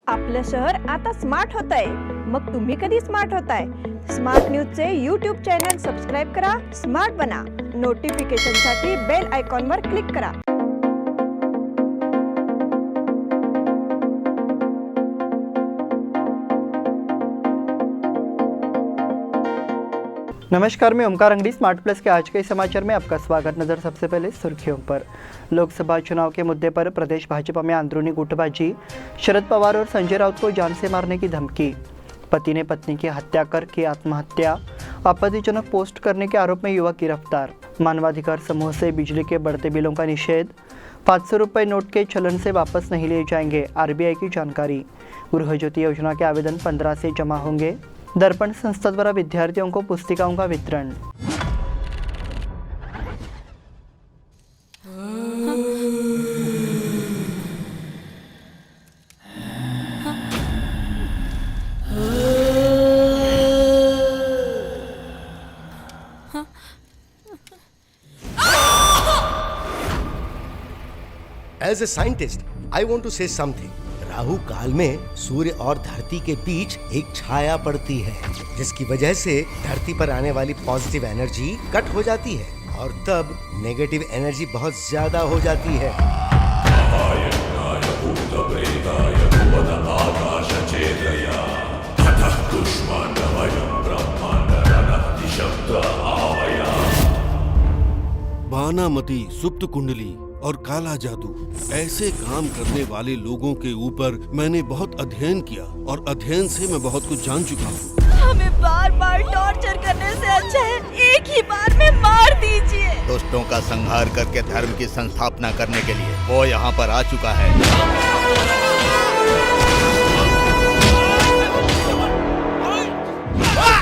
आपलं शहर आता स्मार्ट होतंय. मग तुम्ही कधी स्मार्ट होताय? स्मार्ट न्यूजचे यूट्यूब चॅनल सबस्क्राईब करा, स्मार्ट बना. नोटिफिकेशनसाठी बेल आयकॉनवर क्लिक करा. नमस्कार, मैं ओमकार अंगड़ी स्मार्ट प्लस के आज के समाचार में आपका स्वागत. नजर सबसे पहले सुर्खियों पर. लोकसभा चुनाव के मुद्दे पर प्रदेश भाजपा में अंदरूनी गुटबाजी. शरद पवार और संजय राउत को जान से मारने की धमकी. पति ने पत्नी की हत्या कर की आत्महत्या. आपत्तिजनक पोस्ट करने के आरोप में युवक गिरफ्तार. मानवाधिकार समूह से बिजली के बढ़ते बिलों का निषेध. 500 रुपये नोट के चलन से वापस नहीं लिए जाएंगे, आरबीआई की जानकारी. गृह ज्योति योजना के आवेदन 15 से जमा होंगे. दर्पण संस्था द्वारा विद्यार्थियों को पुस्तिकाओं का वितरण. As a scientist, I want to say something. Rahu काल में सूर्य और धरती के बीच एक छाया पड़ती है, जिसकी वजह से धरती पर आने वाली पॉजिटिव एनर्जी कट हो जाती है और तब नेगेटिव एनर्जी बहुत ज्यादा हो जाती है. बानामती, सुप्त कुंडली और काला जादू, ऐसे काम करने वाले लोगों के ऊपर मैंने बहुत अध्ययन किया और अध्ययन से मैं बहुत कुछ जान चुका हूँ. हमें बार बार टॉर्चर करने से अच्छा है एक ही बार में मार दीजिए. दुष्टों का संहार करके धर्म की संस्थापना करने के लिए वो यहाँ पर आ चुका है.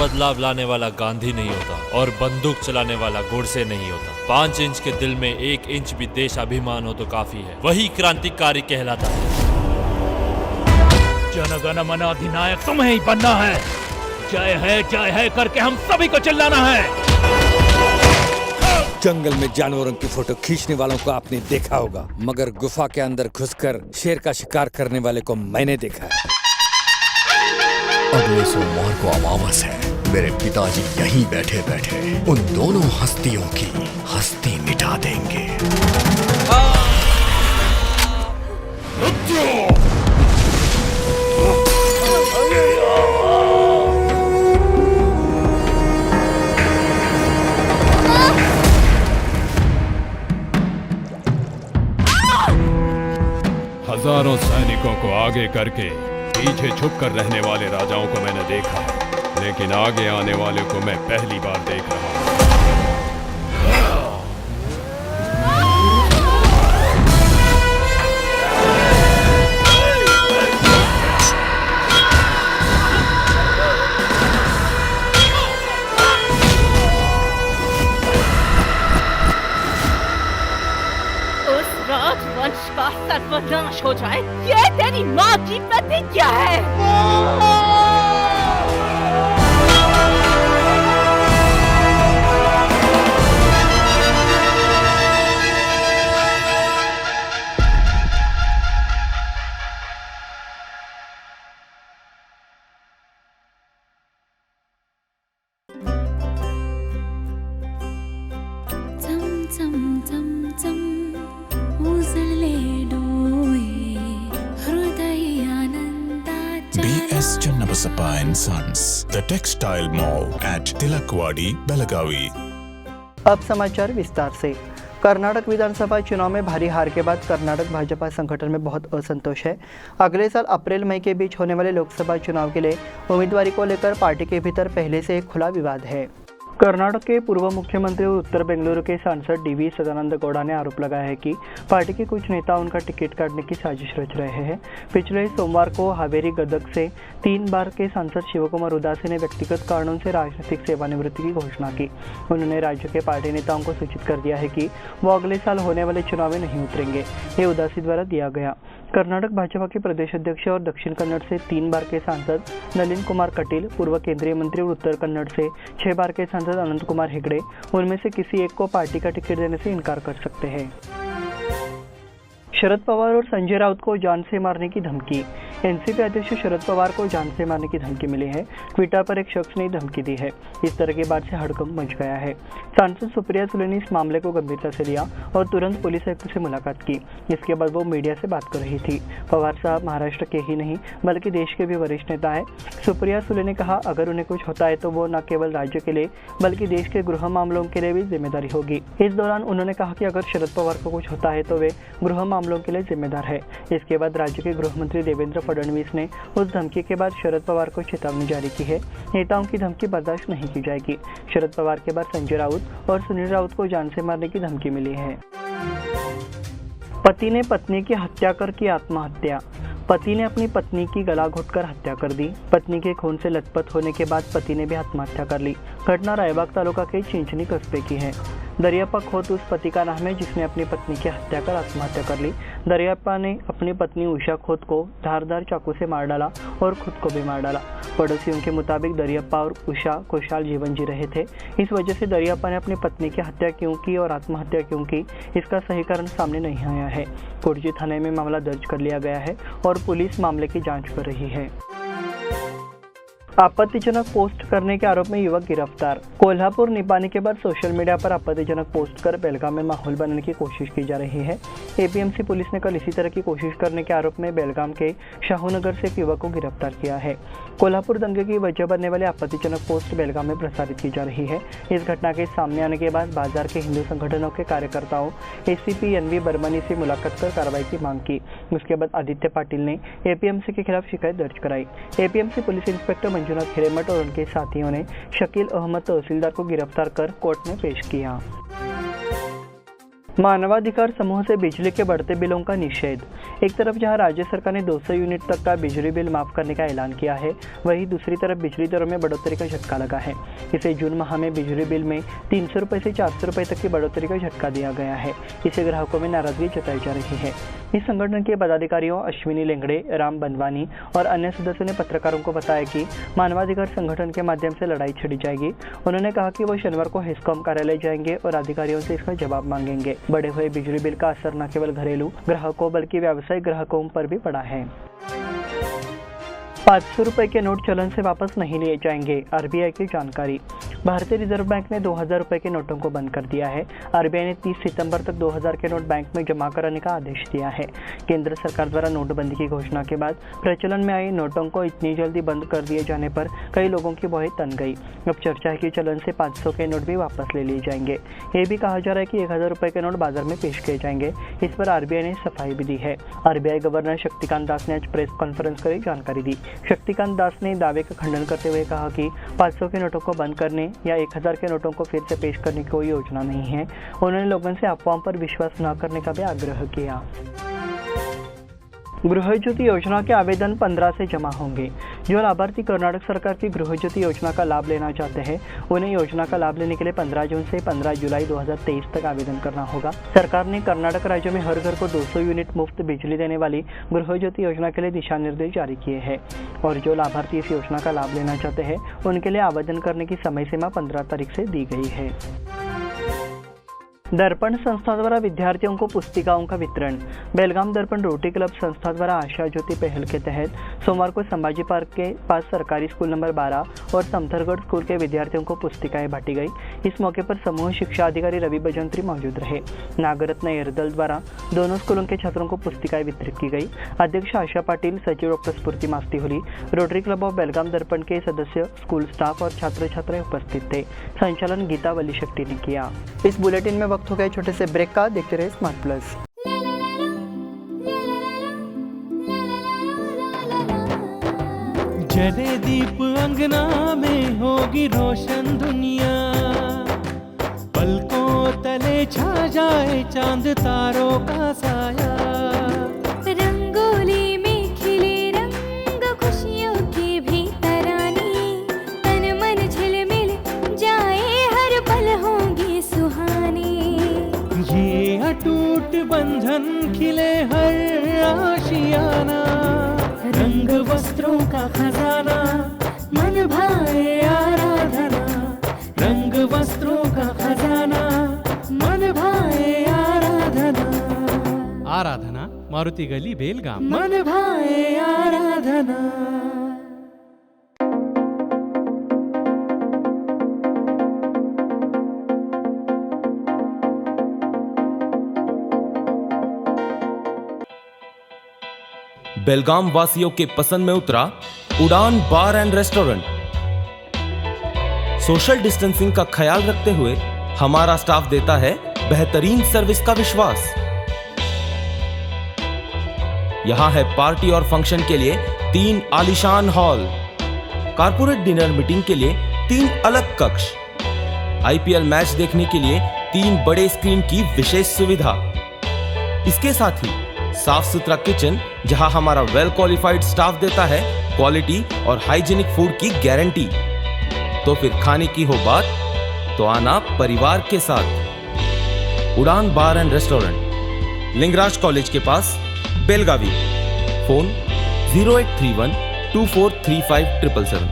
बदलाव लाने वाला गांधी नहीं होता और बंदूक चलाने वाला गोडसे नहीं होता. 5 इंच के दिल में 1 इंच भी देश अभिमान हो तो काफी है. वही क्रांतिकारी कहलाता है. जनगण मन अधिनायक तुम्हें ही बनना है. जय है करके हम सभी को चिल्लाना है. जंगल में जानवरों की फोटो खींचने वालों को आपने देखा होगा, मगर गुफा के अंदर घुसकर शेर का शिकार करने वाले को मैंने देखा है. अगले सोमवार को अमावस है. मेरे पिताजी यहीं बैठे बैठे उन दोनों हस्तियों की हस्ती मिटा देंगे. हजारों सैनिकों को आगे करके पीछे छुपकर रहने वाले राजाओं को मैंने देखा है, लेकिन आगे आने वाले को मैं पहली बार देख रहा हूं. उस राजवंश का सर्वनाश हो जाए, ये तेरी माँ की प्रतिज्ञा है. BS Channabasappa and Sons, the textile mall at Tilakwadi, Belagavi. अब समाचार विस्तार से. कर्नाटक विधानसभा चुनाव में भारी हार के बाद कर्नाटक भाजपा संगठन में बहुत असंतोष है. अगले साल अप्रैल मई के बीच होने वाले लोकसभा चुनाव के लिए उम्मीदवारी को लेकर पार्टी के भीतर पहले से एक खुला विवाद है. कर्नाटक के पूर्व मुख्यमंत्री और उत्तर बेंगलुरु के सांसद डीवी सदानंद गौड़ा ने आरोप लगाया है कि पार्टी के कुछ नेता उनका टिकट काटने की साजिश रच रहे हैं. पिछले सोमवार को हावेरी गदग से 3 बार के सांसद शिवकुमार उदासी ने व्यक्तिगत कारणों से राजनीतिक सेवानिवृत्ति की घोषणा की. उन्होंने राज्य के पार्टी नेताओं को सूचित कर दिया है कि वो अगले साल होने वाले चुनाव में नहीं उतरेंगे. ये उदासी द्वारा दिया गया. कर्नाटक भाजपा के प्रदेश अध्यक्ष और दक्षिण कन्नड़ से 3 बार के सांसद नलिन कुमार कटील, पूर्व केंद्रीय मंत्री और उत्तर कन्नड़ से 6 बार के सांसद अनंत कुमार हेगड़े उनमें से किसी एक को पार्टी का टिकट देने से इनकार कर सकते हैं. शरद पवार और संजय राउत को जान से मारने की धमकी. एनसीपी अध्यक्ष शरद पवार को जान से मारने की धमकी मिली है। ट्विटर पर एक शख्स ने धमकी दी है। इस तरह की बात से हड़कंप मच गया है। सांसद सुप्रिया सुले ने इस मामले को गंभीरता से लिया और तुरंत पुलिस आयुक्त से मुलाकात की। इसके बाद वो मीडिया से बात कर रही थी। पवार साहब महाराष्ट्र के ही नहीं बल्कि देश के भी वरिष्ठ नेता है। सुप्रिया सुले ने कहा, अगर उन्हें कुछ होता है तो वो न केवल राज्य के लिए बल्कि देश के गृह मामलों के लिए भी जिम्मेदारी होगी। इस दौरान उन्होंने कहा कि अगर शरद पवार को कुछ होता है तो वे गृह मामलों के लिए जिम्मेदार है। इसके बाद राज्य के गृह मंत्री देवेंद्र फडणवीस ने उस धमकी के बाद शरद पवार को चेतावनी जारी की है। नेताओं की धमकी बर्दाश्त नहीं की जाएगी। शरद पवार के बाद संजय राउत और सुनील राउत को जान से मारने की धमकी मिली है। पति ने पत्नी की हत्या कर की आत्महत्या। पति ने अपनी पत्नी की गला घोटकर हत्या कर दी। पत्नी के खून से लथपथ होने के बाद पति ने भी आत्महत्या कर ली। घटना रायबाग तालुका के चिंचनी कस्बे की है। दरियाप्पा खोत उस पति का नाम है जिसने अपनी पत्नी की हत्या कर आत्महत्या कर ली। दरियाप्पा ने अपनी पत्नी उषा खोत को धारदार चाकू से मार डाला और खुद को भी मार डाला। पड़ोसियों के मुताबिक दरियाप्पा और उषा खुशहाल जीवन जी रहे थे। इस वजह से दरियाप्पा ने अपनी पत्नी की हत्या क्यों की और आत्महत्या क्यों की, इसका सही कारण सामने नहीं आया है। कुर्जी थाने में मामला दर्ज कर लिया गया है और पुलिस मामले की जांच कर रही है। आपत्तिजनक पोस्ट करने के आरोप में युवक गिरफ्तार। कोल्हापुर निपानी के बाद सोशल मीडिया पर आपत्तिजनक पोस्ट कर बेलगाम में माहौल बनाने की कोशिश की जा रही है। एपीएमसी पुलिस ने कल इसी तरह की कोशिश करने के आरोप में बेलगाम के शाहूनगर से एक युवक को गिरफ्तार किया है। कोल्हापुर दंगे की वजह बनने वाली आपत्तिजनक पोस्ट बेलगाम में प्रसारित की जा रही है। इस घटना के सामने आने के बाद बाजार के हिंदू संगठनों के कार्यकर्ताओं एसीपी एनवी बर्मनी से मुलाकात कर कार्रवाई की मांग की। उसके बाद आदित्य पाटिल ने एपीएमसी के खिलाफ शिकायत दर्ज कराई। APMC police inspector Manjunath Hiremath और उनके साथियों ने शकील अहमद तहसीलदार को गिरफ्तार कर कोर्ट में पेश किया। मानवाधिकार समूह से बिजली के बढ़ते बिलों का निषेध। एक तरफ जहां राज्य सरकार ने 200 यूनिट तक का बिजली बिल माफ करने का ऐलान किया है, वहीं दूसरी तरफ बिजली दरों में बढ़ोतरी का झटका लगा है। इसे जून माह में बिजली बिल में 300 रुपये से 400 रुपये तक की बढ़ोतरी का झटका दिया गया है। इससे ग्राहकों में नाराजगी जताई जा रही है। इस संगठन के पदाधिकारियों अश्विनी लेंगड़े, राम बनवानी और अन्य सदस्यों ने पत्रकारों को बताया कि मानवाधिकार संगठन के माध्यम से लड़ाई छिड़ी जाएगी। उन्होंने कहा कि वो शनिवार को हेस्कॉम कार्यालय जाएंगे और अधिकारियों से इसका जवाब मांगेंगे। बढ़े हुए बिजली बिल का असर न केवल घरेलू ग्राहकों बल्कि व्यावसायिक ग्राहकों पर भी पड़ा है। 500 रुपए के नोट चलन से वापस नहीं लिए जाएंगे, आरबीआई की जानकारी। भारतीय रिजर्व बैंक ने 2000 रुपए के नोटों को बंद कर दिया है। आरबीआई ने 30 सितंबर तक 2000 के नोट बैंक में जमा कराने का आदेश दिया है। केंद्र सरकार द्वारा नोटबंदी की घोषणा के बाद प्रचलन में आए नोटों को इतनी जल्दी बंद कर दिए जाने पर कई लोगों की भौहें तन गई। अब चर्चा है कि चलन से 500 के नोट भी वापस ले लिए जाएंगे। ये भी कहा जा रहा है कि 1000 रुपए के नोट बाजार में पेश किए जाएंगे। इस पर आरबीआई ने सफाई भी दी है। आरबीआई गवर्नर शक्तिकांत दास ने आज प्रेस कॉन्फ्रेंस कर जानकारी दी। शक्तिकांत दास ने दावे का खंडन करते हुए कहा कि 500 के नोटों को बंद करने या 1000 के नोटों को फिर से पेश करने की कोई योजना नहीं है। उन्होंने लोगों से अफवाहों पर विश्वास न करने का भी आग्रह किया। गृह ज्योति योजना के आवेदन 15 से जमा होंगे। जो लाभार्थी कर्नाटक सरकार की गृह ज्योति योजना का लाभ लेना चाहते हैं, उन्हें योजना का लाभ लेने के लिए 15 जून से 15 जुलाई 2023 तक आवेदन करना होगा। सरकार ने कर्नाटक राज्य में हर घर को 200 यूनिट मुफ्त बिजली देने वाली गृह ज्योति योजना के लिए दिशा निर्देश जारी किए हैं और जो लाभार्थी इस योजना का लाभ लेना चाहते हैं, उनके लिए आवेदन करने की समय सीमा 15 तारीख से दी गई है। दर्पण संस्था द्वारा विद्यार्थियों को पुस्तिकाओं का वितरण। बेलगाम दर्पण रोटरी क्लब संस्था द्वारा आशा ज्योति पहल के तहत सोमवार को संभाजी पार्क के पास सरकारी स्कूल नंबर 12 और समथरगढ़ स्कूल के विद्यार्थियों को पुस्तिकाएं बांटी गई। इस मौके पर समूह शिक्षा अधिकारी रवि बजंत्री मौजूद रहे। नागरत्न एरदल द्वारा दोनों स्कूलों के छात्रों को पुस्तिकाएं वितरित की गई। अध्यक्ष आशा पाटिल, सचिव डॉक्टर स्फूर्ति मास्तीहुली, रोटरी क्लब ऑफ बेलगाम दर्पण के सदस्य, स्कूल स्टाफ और छात्र छात्राएं उपस्थित थे। संचालन गीता वली शेट्टी ने किया। इस बुलेटिन में वक्त हो गए छोटे से ब्रेक का। देखते रहे स्मार्ट प्लस। जले दीप अंगना में होगी रोशन दुनिया, पलकों तले छा जाए चांद तारों का साया। रंगोली में खिले रंग खुशियों के भी तराने, तन मन झिलमिल जाए हर पल होंगे सुहाने। ये अटूट बंधन खिले हर आशियाना, रंग वस्त्रों का खजाना मन भाए आराधना। रंग वस्त्रों का खजाना मन भाए आराधना। आराधना मारुति गली बेलगाम। मन भाए आराधना। बेलगाम वासियों के पसंद में उतरा उड़ान बार एंड रेस्टोरेंट। सोशल डिस्टेंसिंग का ख्याल रखते हुए हमारा स्टाफ देता है बेहतरीन सर्विस का विश्वास। यहां है पार्टी और फंक्शन के लिए 3 आलीशान हॉल, कारपोरेट डिनर मीटिंग के लिए 3 अलग कक्ष, IPL मैच देखने के लिए 3 बड़े स्क्रीन की विशेष सुविधा। इसके साथ ही साफ सुथरा किचन जहां हमारा वेल क्वालिफाइड स्टाफ देता है क्वालिटी और हाइजीनिक फूड की गारंटी। तो फिर खाने की हो बात तो आना परिवार के साथ। उड़ान बार एंड रेस्टोरेंट, लिंगराज कॉलेज के पास, बेलगावी। फोन 0831243577।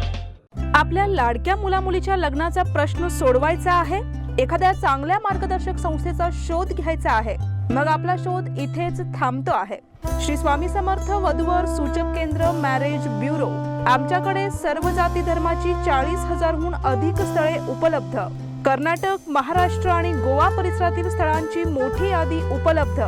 आपल्या लाडक्या मुलामुलीच्या लग्नाचा प्रश्न सोडवायचा आहे? एखाद्या चांगल्या मार्गदर्शक संस्थेचा शोध घ्यायचा आहे? मग आपला शोध इथेच थांबतो आहे। श्री स्वामी समर्थ वधूवर सूचक केंद्र मॅरेज ब्युरो। आमच्याकडे सर्व जाती धर्माची 40,000हून अधिक स्थळे उपलब्ध। कर्नाटक, महाराष्ट्र आणि गोवा परिसरातील स्थळांची मोठी यादी उपलब्ध।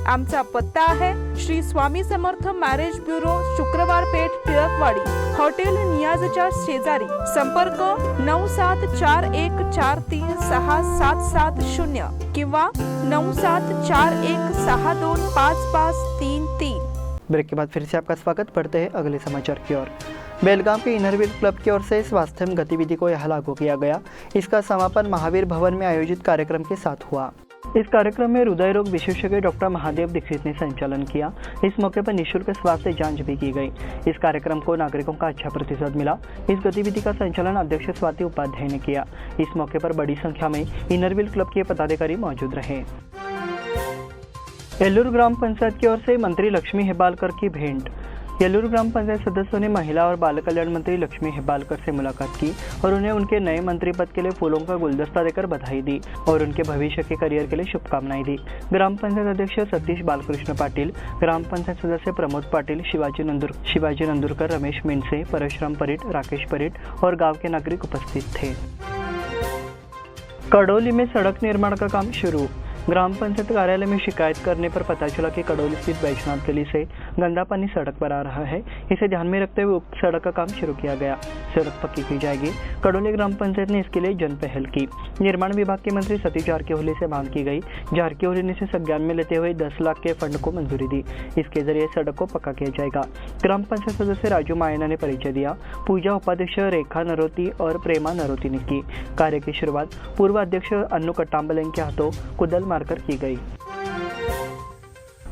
आमचा पत्ता आहे श्री स्वामी समर्थ मॅरेज ब्युरो, शुक्रवार पेठ, टिळकवाडी, हॉटेल नियाजच्या शेजारी। संपर्क 9741436770 किंवा 9741625533। ब्रेक के बाद फिर से आपका स्वागत। पढ़ते हैं अगले समाचार की ओर। बेलगाम के इनरव्हील क्लब की ओर से स्वास्थ्य गतिविधि को यहाँ लागू किया गया। इसका समापन महावीर भवन में आयोजित कार्यक्रम के साथ हुआ। इस कार्यक्रम में हृदय रोग विशेषज्ञ डॉक्टर महादेव दीक्षित ने संचालन किया। इस मौके पर निःशुल्क स्वास्थ्य जांच भी की गई। इस कार्यक्रम को नागरिकों का अच्छा प्रतिसाद मिला। इस गतिविधि का संचालन अध्यक्ष स्वाति उपाध्याय ने किया। इस मौके पर बड़ी संख्या में इनरव्हील क्लब के पदाधिकारी मौजूद रहे। येल्लूर ग्राम पंचायत की ओर से मंत्री लक्ष्मी हेब्बालकर की भेंट। येल्लूर ग्राम पंचायत सदस्यों ने महिला और बाल कल्याण मंत्री लक्ष्मी हेब्बालकर से मुलाकात की और उन्हें उनके नए मंत्री पद के लिए फूलों का गुलदस्ता देकर बधाई दी और उनके भविष्य के करियर के लिए शुभकामनाएं दी। ग्राम पंचायत अध्यक्ष सतीश बालकृष्ण पाटिल, ग्राम पंचायत सदस्य प्रमोद पाटिल, शिवाजी नंदुरकर, रमेश मिनसे, परशुराम परिट, राकेश परिट और गांव के नागरिक उपस्थित थे। कड़ौली में सड़क निर्माण का काम शुरू। ग्राम पंचायत कार्यालय में शिकायत करने पर पता चला कि कड़ौली स्थित बैजनाथ गली से गंदा पानी सड़क पर आ रहा है। इसे ध्यान में रखते हुए उक्त सड़क का काम शुरू किया गया। सड़क पक्की की जाएगी। कड़ौली ग्राम पंचायत ने इसके लिए जनपहल की। निर्माण विभाग के मंत्री सतीश जारकीहोली से मांग की गई। जारकीहोली ने इसे संज्ञान में लेते हुए 10 लाख के फंड को मंजूरी दी। इसके जरिए सड़क को पक्का किया जाएगा। ग्राम पंचायत सदस्य राजू मायना ने परिचय दिया। पूजा उपाध्यक्ष रेखा नरोती और प्रेमा नरोती ने की। कार्य की शुरुआत पूर्व अध्यक्ष अन्नू कट्टाम्बलें के हाथों कुदल मारकर की गई।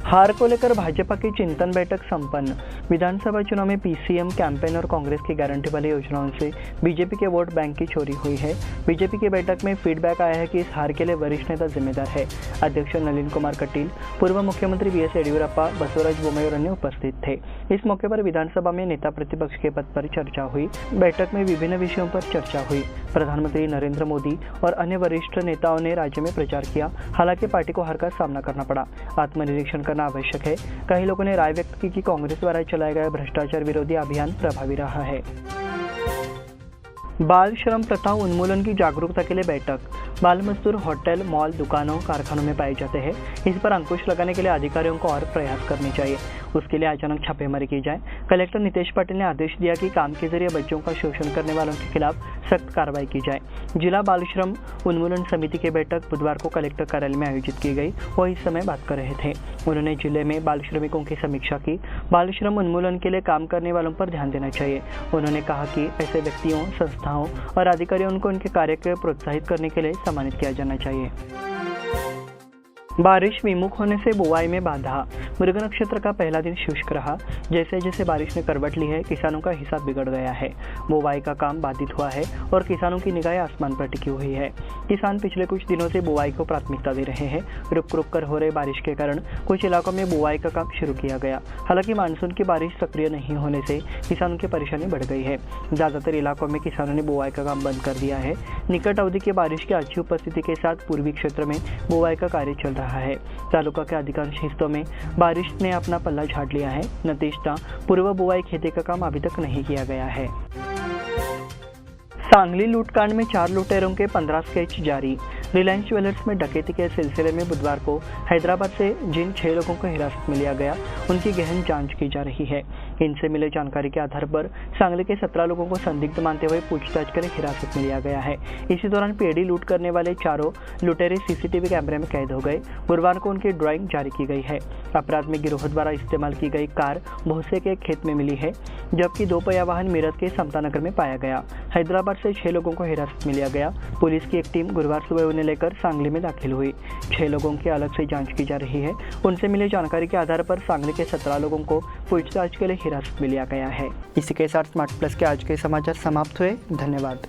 हार को लेकर भाजपा की चिंतन बैठक संपन्न। विधानसभा चुनाव में पीसीएम कैंपेन और कांग्रेस की गारंटी वाली योजनाओं से बीजेपी के वोट बैंक की चोरी हुई है। बीजेपी की बैठक में फीडबैक आया है कि इस हार के लिए वरिष्ठ नेता जिम्मेदार है। अध्यक्ष नलिन कुमार कटील, पूर्व मुख्यमंत्री बीएस येडियुरप्पा, बसवराज बोम्मई और अन्य उपस्थित थे। इस मौके पर विधानसभा में नेता प्रतिपक्ष के पद पर चर्चा हुई। बैठक में विभिन्न विषयों पर चर्चा हुई। प्रधानमंत्री नरेंद्र मोदी और अन्य वरिष्ठ नेताओं ने राज्य में प्रचार किया। हालांकि पार्टी को हार का सामना करना पड़ा। आत्मनिरीक्षण करना आवश्यक है। कई लोगों ने राय व्यक्त की कि कांग्रेस द्वारा चलाया गया भ्रष्टाचार विरोधी अभियान प्रभावी रहा है। बाल श्रम प्रथा उन्मूलन की जागरूकता के लिए बैठक। बाल मजदूर होटल, मॉल, दुकानों, कारखानों में पाए जाते हैं। इस पर अंकुश लगाने के लिए अधिकारियों को और प्रयास करने चाहिए। उसके लिए अचानक छापेमारी की जाए। कलेक्टर नितेश पाटिल ने आदेश दिया कि काम के जरिए बच्चों का शोषण करने वालों के खिलाफ सख्त कार्रवाई की जाए। जिला बाल श्रम उन्मूलन समिति की बैठक बुधवार को कलेक्टर कार्यालय में आयोजित की गई। वो इस समय बात कर रहे थे। उन्होंने जिले में बाल श्रमिकों की समीक्षा की। बाल श्रम उन्मूलन के लिए काम करने वालों पर ध्यान देना चाहिए। उन्होंने कहा कि ऐसे व्यक्तियों, संस्थाओं और अधिकारियों को उनके कार्य को प्रोत्साहित करने के लिए सम्मानित किया जाना चाहिए। बारिश विमुख होने से बुआई में बाधा। मृग नक्षत्र का पहला दिन शुष्क रहा। जैसे जैसे बारिश ने करवट ली है, किसानों का हिसाब बिगड़ गया है। बुआई का काम बाधित हुआ है और किसानों की निगाहें आसमान पर टिकी हुई है। किसान पिछले कुछ दिनों से बुआई को प्राथमिकता दे रहे हैं। रुक रुक कर हो रहे बारिश के कारण कुछ इलाकों में बुआई का काम शुरू किया गया। हालांकि मानसून की बारिश सक्रिय नहीं होने से किसानों की परेशानी बढ़ गई है। ज्यादातर इलाकों में किसानों ने बुआई का काम बंद कर दिया है। निकट अवधि की बारिश की अच्छी उपस्थिति के साथ पूर्वी क्षेत्र में बुआई का कार्य चल रहा रहा है। तालुका के अधिकांश हिस्सों में बारिश ने अपना पल्ला झाड़ लिया है। नतीजतः पूर्व बुआई खेती का काम अभी तक नहीं किया गया है। सांगली लूटकांड में 4 लुटेरों के 15 स्केच जारी। रिलायंस ज्वेलर्स में डकैती के सिलसिले में बुधवार को हैदराबाद से जिन 6 लोगों को हिरासत में लिया गया उनकी गहन जांच की जा रही है। इनसे मिले जानकारी के आधार पर सांगली के 17 लोगों को संदिग्ध मानते हुए पूछताछ के लिए हिरासत में लिया गया है। इसी दौरान पेड़ी लूट करने वाले चारों लुटेरे सीसीटीवी कैमरे में कैद हो गए। गुरुवार को उनकी ड्राइंग जारी की गई है। अपराध में गिरोह द्वारा इस्तेमाल की गई कार भोसे के खेत में मिली है, जबकि 2 पहिया वाहन मीरठ के समतानगर में पाया गया। हैदराबाद से 6 लोगों को हिरासत में लिया गया। पुलिस की एक टीम गुरुवार सुबह उन्हें लेकर सांगली में दाखिल हुई। 6 लोगों की अलग से जांच की जा रही है। उनसे मिली जानकारी के आधार पर सांगली के 17 लोगों को पूछताछ के लिए हिरासत में लिया गया है। इसी के साथ स्मार्ट प्लस के आज के समाचार समाप्त हुए। धन्यवाद।